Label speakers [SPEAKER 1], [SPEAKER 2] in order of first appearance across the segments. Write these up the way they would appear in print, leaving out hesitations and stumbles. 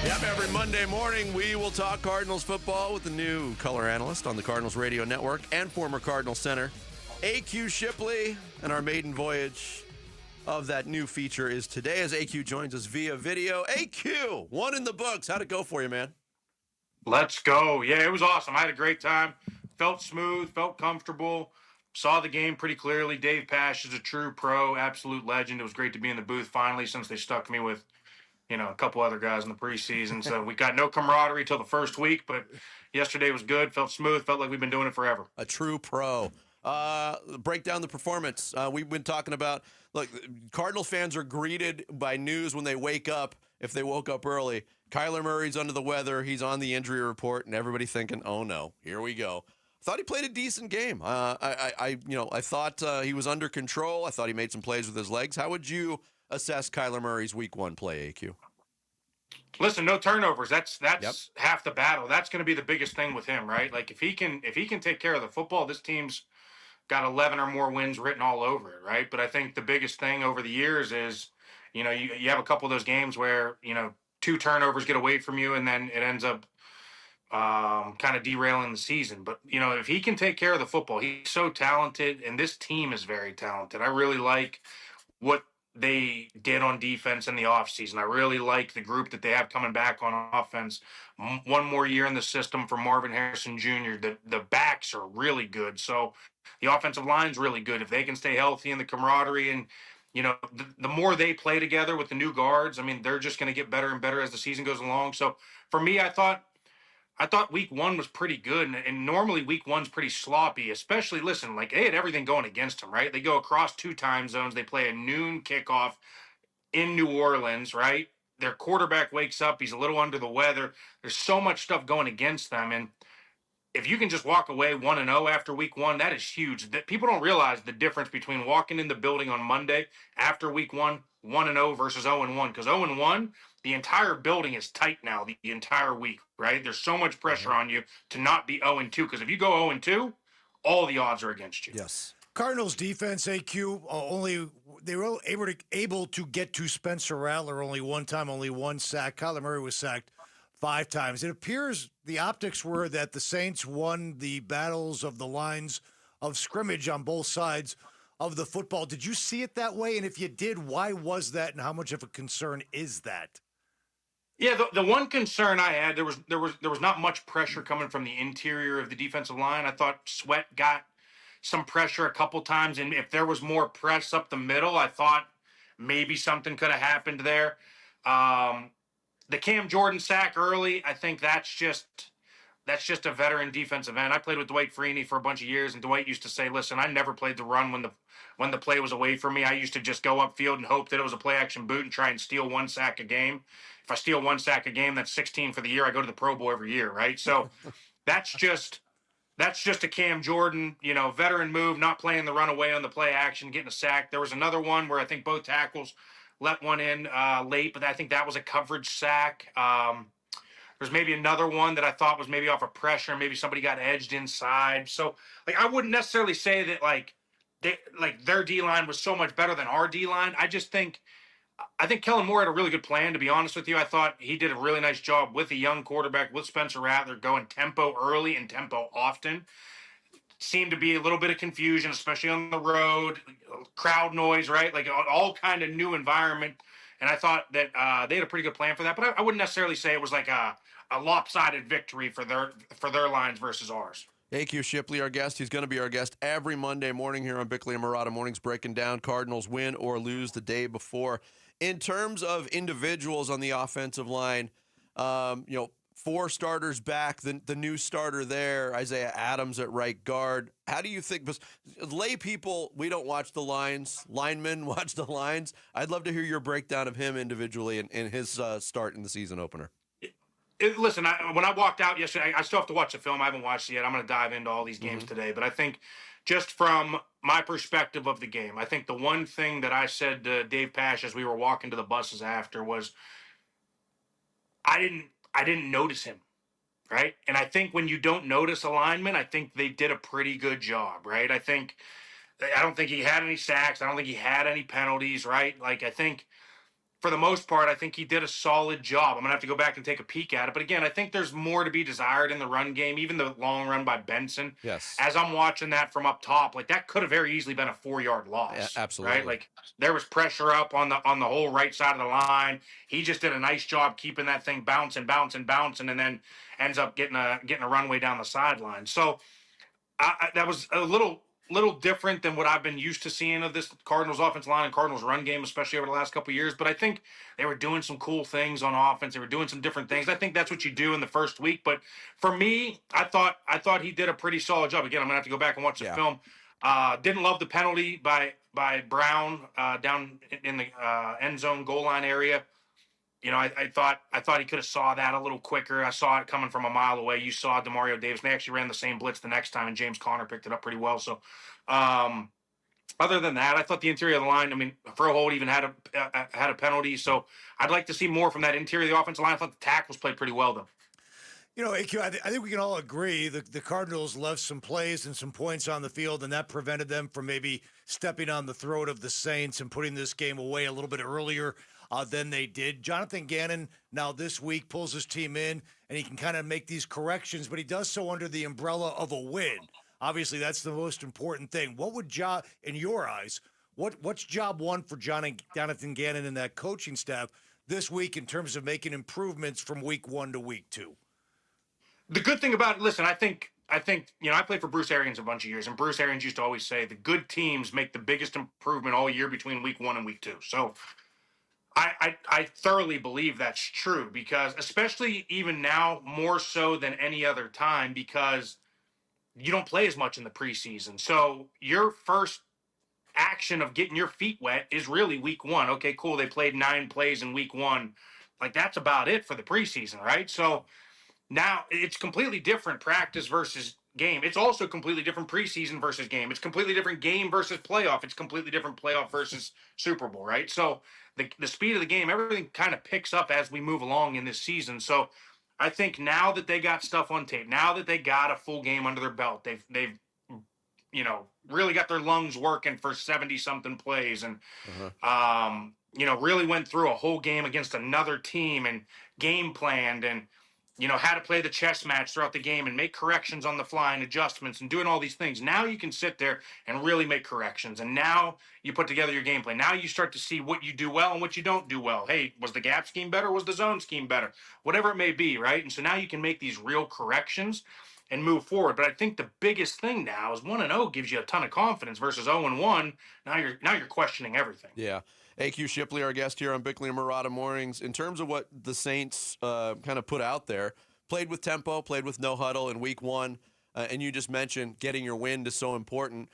[SPEAKER 1] Yep, every Monday morning we will talk Cardinals football with the new color analyst on the Cardinals radio network and former Cardinals center, AQ Shipley. And our maiden voyage of that new feature is today as AQ joins us via video. AQ, one in the books. How'd it go for you, man?
[SPEAKER 2] Let's go. Yeah, it was awesome. I had a great time. Felt smooth, felt comfortable. Saw the game pretty clearly. Dave Pasch is a true pro, absolute legend. It was great to be in the booth finally since they stuck me with, a couple other guys in the preseason. So we got no camaraderie till the first week, but yesterday was good. Felt smooth. Felt like we've been doing it forever.
[SPEAKER 1] A true pro. Break down the performance. We've been talking about, look, Cardinals fans are greeted by news when they wake up, if they woke up early. Kyler Murray's under the weather. He's on the injury report, and everybody thinking, oh, no, here we go. Thought he played a decent game. I thought he was under control. I thought he made some plays with his legs. How would you assess Kyler Murray's Week 1 play, AQ?
[SPEAKER 2] Listen, no turnovers. That's
[SPEAKER 1] Yep.
[SPEAKER 2] half the battle. That's going to be the biggest thing with him, right? Like if he can take care of the football, this team's got 11 or more wins written all over it, right? But I think the biggest thing over the years is, you have a couple of those games where, 2 turnovers get away from you and then it ends up kind of derailing the season. But, if he can take care of the football, he's so talented and this team is very talented. I really like what they did on defense in the offseason. I really like the group that they have coming back on offense. One more year in the system for Marvin Harrison Jr. The backs are really good. So the offensive line's really good. If they can stay healthy and the camaraderie and, the more they play together with the new guards, I mean, they're just going to get better and better as the season goes along. So for me, I thought Week 1 was pretty good, and normally Week 1's pretty sloppy, especially, listen, like they had everything going against them, right? They go across 2 time zones. They play a noon kickoff in New Orleans, right? Their quarterback wakes up. He's a little under the weather. There's so much stuff going against them, and if you can just walk away 1-0 after Week 1, that is huge. That people don't realize the difference between walking in the building on Monday after Week 1, 1-0 versus 0-1. Because 0-1, the entire building is tight now the entire week, right? There's so much pressure on you to not be 0-2. Because if you go 0-2, all the odds are against you.
[SPEAKER 1] Yes.
[SPEAKER 3] Cardinals defense, AQ, they were able to get to Spencer Rattler only one time, only 1 sack. Kyler Murray was sacked 5 times. It appears the optics were that the Saints won the battles of the lines of scrimmage on both sides of the football. Did you see it that way? And if you did, why was that? And how much of a concern is that?
[SPEAKER 2] Yeah, the one concern I had, there was not much pressure coming from the interior of the defensive line. I thought Sweat got some pressure a couple times, and if there was more press up the middle, I thought maybe something could have happened there. The Cam Jordan sack early, I think that's just a veteran defensive end. I played with Dwight Freeney for a bunch of years, and Dwight used to say, "Listen, I never played the run when the play was away from me. I used to just go upfield and hope that it was a play action boot and try and steal 1 sack a game. If I steal 1 sack a game, that's 16 for the year. I go to the Pro Bowl every year, right? So that's just a Cam Jordan, veteran move, not playing the runaway on the play action, getting a sack. There was another one where I think both tackles let one in late, but I think that was a coverage sack. There's maybe another one that I thought was maybe off of pressure. Maybe somebody got edged inside. So, I wouldn't necessarily say that, their D-line was so much better than our D-line. I think Kellen Moore had a really good plan, to be honest with you. I thought he did a really nice job with a young quarterback, with Spencer Rattler, going tempo early and tempo often. Seemed to be a little bit of confusion, especially on the road, crowd noise, right? Like all kind of new environment. And I thought that they had a pretty good plan for that. But I wouldn't necessarily say it was like a lopsided victory for their lines versus ours.
[SPEAKER 1] AQ Shipley, our guest. He's going to be our guest every Monday morning here on Bickley and Marotta Mornings, breaking down Cardinals win or lose the day before. In terms of individuals on the offensive line, 4 starters back, the new starter there, Isaiah Adams at right guard. How do you think, because lay people, we don't watch the lines, linemen watch the lines. I'd love to hear your breakdown of him individually and his start in the season opener.
[SPEAKER 2] Listen, when I walked out yesterday, I still have to watch the film. I haven't watched it yet. I'm going to dive into all these games today. But I think just from my perspective of the game, I think the one thing that I said to Dave Pasch as we were walking to the buses after was I didn't notice him, right? And I think when you don't notice a lineman, I think they did a pretty good job, right? I don't think he had any sacks. I don't think he had any penalties, right? Like, I think for the most part, I think he did a solid job. I'm going to have to go back and take a peek at it. But again, I think there's more to be desired in the run game, even the long run by Benson.
[SPEAKER 1] Yes.
[SPEAKER 2] As I'm watching that from up top, like that could have very easily been a 4-yard loss.
[SPEAKER 1] Absolutely.
[SPEAKER 2] Right? Like there was pressure up on the whole right side of the line. He just did a nice job keeping that thing bouncing, and then ends up getting a runway down the sideline. So that was a little different than what I've been used to seeing of this Cardinals offense line and Cardinals run game, especially over the last couple of years. But I think they were doing some cool things on offense. They were doing some different things. I think that's what you do in the first week. But for me, I thought he did a pretty solid job. Again, I'm gonna have to go back and watch the film. Didn't love the penalty by Brown down in the end zone goal line area. You know, I thought he could have saw that a little quicker. I saw it coming from a mile away. You saw DeMario Davis. They actually ran the same blitz the next time, and James Conner picked it up pretty well. So, other than that, I thought the interior of the line. I mean, Froholt even had a penalty. So, I'd like to see more from that interior of the offensive line. I thought the tackles played pretty well, though.
[SPEAKER 3] You know, AQ, I think we can all agree the Cardinals left some plays and some points on the field, and that prevented them from maybe stepping on the throat of the Saints and putting this game away a little bit earlier than they did. Jonathan Gannon now this week pulls his team in, and he can kind of make these corrections, but he does so under the umbrella of a win. Obviously, that's the most important thing. What would in your eyes, what's job one for Jonathan Gannon and that coaching staff this week in terms of making improvements from week 1 to week 2?
[SPEAKER 2] The good thing about it, listen, I think you know, I played for Bruce Arians a bunch of years, and Bruce Arians used to always say the good teams make the biggest improvement all year between week 1 and week 2. So I thoroughly believe that's true, because especially even now, more so than any other time, because you don't play as much in the preseason. So your first action of getting your feet wet is really week 1. Okay, cool. They played 9 plays in week 1. Like that's about it for the preseason, right? So now it's completely different practice versus game. It's also completely different preseason versus game. It's completely different game versus playoff. It's completely different playoff versus Super Bowl, right? So the speed of the game, everything kind of picks up as we move along in this season. So I think now that they got stuff on tape, now that they got a full game under their belt, they've you know, really got their lungs working for 70-something plays, and you know, really went through a whole game against another team and game planned, and you know, how to play the chess match throughout the game and make corrections on the fly and adjustments and doing all these things. Now you can sit there and really make corrections. And now you put together your game plan. Now you start to see what you do well and what you don't do well. Hey, was the gap scheme better? Was the zone scheme better? Whatever it may be, right? And so now you can make these real corrections and move forward. But I think the biggest thing now is 1-0 gives you a ton of confidence versus 0-1. Now you're questioning everything.
[SPEAKER 1] Yeah. AQ Shipley, our guest here on Bickley and Marotta Mornings. In terms of what the Saints kind of put out there, played with tempo, played with no huddle in week 1, and you just mentioned getting your wind is so important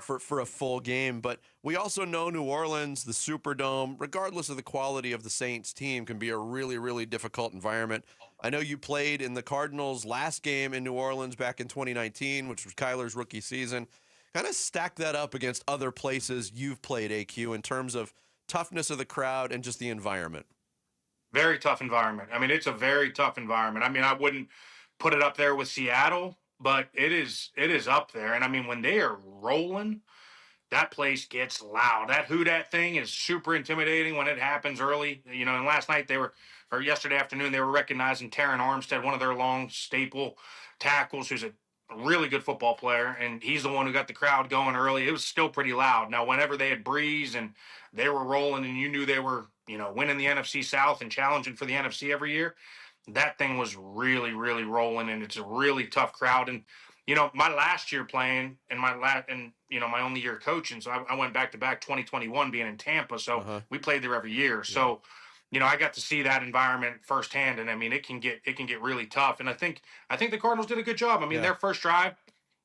[SPEAKER 1] for a full game. But we also know New Orleans, the Superdome, regardless of the quality of the Saints team, can be a really, really difficult environment. I know you played in the Cardinals' last game in New Orleans back in 2019, which was Kyler's rookie season. Kind of stack that up against other places you've played, AQ, in terms of toughness of the crowd and just the environment.
[SPEAKER 2] Very tough environment. I mean, it's a very tough environment. I mean, I wouldn't put it up there with Seattle, but it is up there. And I mean, when they are rolling, that place gets loud. That who dat thing is super intimidating when it happens early. You know, and last night yesterday afternoon, they were recognizing Taron Armstead, one of their long staple tackles, who's a really good football player, and he's the one who got the crowd going early. It was still pretty loud. Now, whenever they had Breeze and they were rolling and you knew they were, you know, winning the NFC South and challenging for the NFC every year, that thing was really, really rolling, and it's a really tough crowd. And, you know, my last year playing and you know, my only year coaching, so I went back-to-back 2021 being in Tampa, so we played there every year. Yeah. So, you know, I got to see that environment firsthand, and I mean, it can get really tough. And I think the Cardinals did a good job. I mean, their first drive,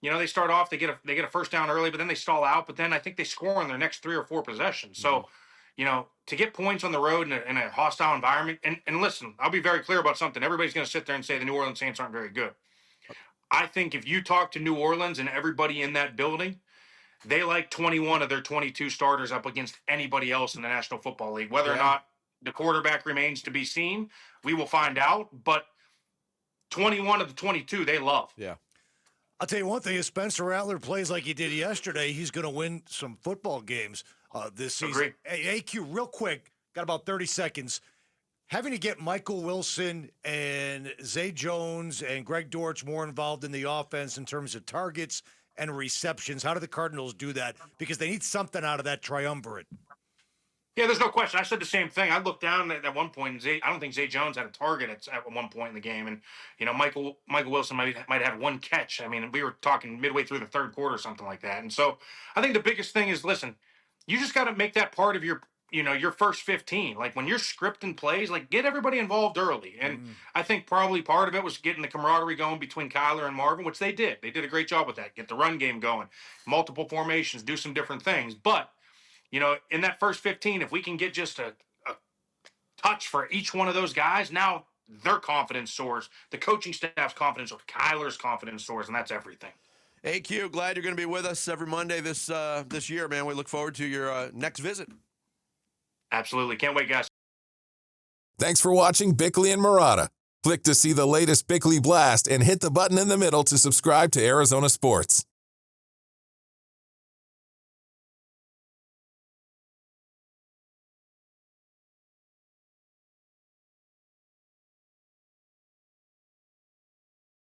[SPEAKER 2] you know, they start off, they get a first down early, but then they stall out. But then I think they score on their next 3 or 4 possessions. So, you know, to get points on the road in a hostile environment, and listen, I'll be very clear about something. Everybody's going to sit there and say the New Orleans Saints aren't very good. I think if you talk to New Orleans and everybody in that building, they like 21 of their 22 starters up against anybody else in the National Football League, whether or not the quarterback remains to be seen. We will find out, but 21 of the 22, they love.
[SPEAKER 1] Yeah.
[SPEAKER 3] I'll tell you one thing, if Spencer Rattler plays like he did yesterday, he's going to win some football games this season.
[SPEAKER 2] Agreed.
[SPEAKER 3] Hey, AQ, real quick, got about 30 seconds. Having to get Michael Wilson and Zay Jones and Greg Dortch more involved in the offense in terms of targets and receptions. How do the Cardinals do that? Because they need something out of that triumvirate.
[SPEAKER 2] Yeah, there's no question. I said the same thing. I looked down at one point, and I don't think Zay Jones had a target at one point in the game, and Michael Wilson might have had one catch. I mean, we were talking midway through the third quarter, something like that. And so, I think the biggest thing is, listen, you just got to make that part of your your first 15. Like when you're scripting plays, like get everybody involved early. And I think probably part of it was getting the camaraderie going between Kyler and Marvin, which they did. They did a great job with that. Get the run game going, multiple formations, do some different things, but in that first 15, if we can get just a touch for each one of those guys, now their confidence soars. The coaching staff's confidence soars. Kyler's confidence soars, and that's everything.
[SPEAKER 1] AQ, glad you're going to be with us every Monday this year, man. We look forward to your next visit.
[SPEAKER 2] Absolutely. Can't wait, guys.
[SPEAKER 4] Thanks for watching Bickley and Marotta. Click to see the latest Bickley Blast and hit the button in the middle to subscribe to Arizona Sports.